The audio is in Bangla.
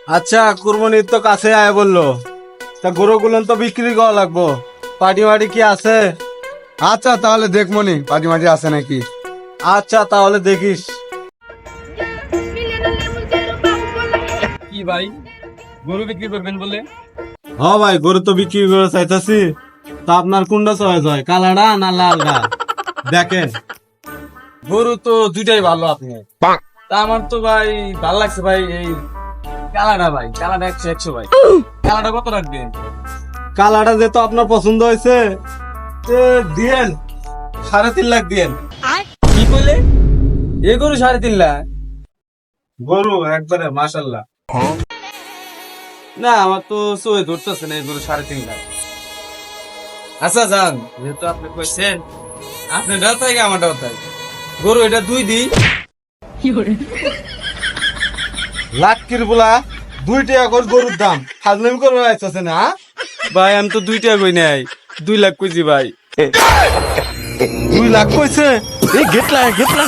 আচ্ছা, কুরবানির তো কাছে আয় বললো, তা গরুগুলো তো বিক্রি করা লাগবো। পাটি মাটি কি আছে? আচ্ছা তাহলে দেখমনি পাটি মাটি আছে নাকি। আচ্ছা তাহলে দেখিস। কি ভাই, গরু বিক্রি করবেন বলে? হ ভাই, গরু তো বিক্রি করে চাইতাছি। তা আপনার কোনটা চয়েস হয়, কালাডা না লালডা? দেখেন। গরু তো দুইটাই ভালো আপনি। তা আমার তো ভাই ভালো লাগছে ভাই এই কালাটা, ভাই কালাটা 100 ভাই। কালাটা কত রাখবেন? কালাডা যেহেতু আপনার পছন্দ হয়েছে, এ দিয়েন, 3.5 লাখ দিয়েন। কি কইলে? এই গরু 3.5 লাখ? গরু একবারে মাশাল্লাহ। না আমার তো সই ধরতেছে না এই গরু 3.5 লাখ। আচ্ছা যান, যেহেতু আপনি কইছেন, আপনি তাই আমারটাও তাই। গরু এটা দুই দি। লাটকির বলা 2 টাকা করে গরুর দাম, ফাজলামি করে আসতেছে না? ভাই আমি তো 2 টাকা কই নাই, 2 লাখ কইছি ভাই। 2 লাখ কইছে? এই গেটলা গেটলা।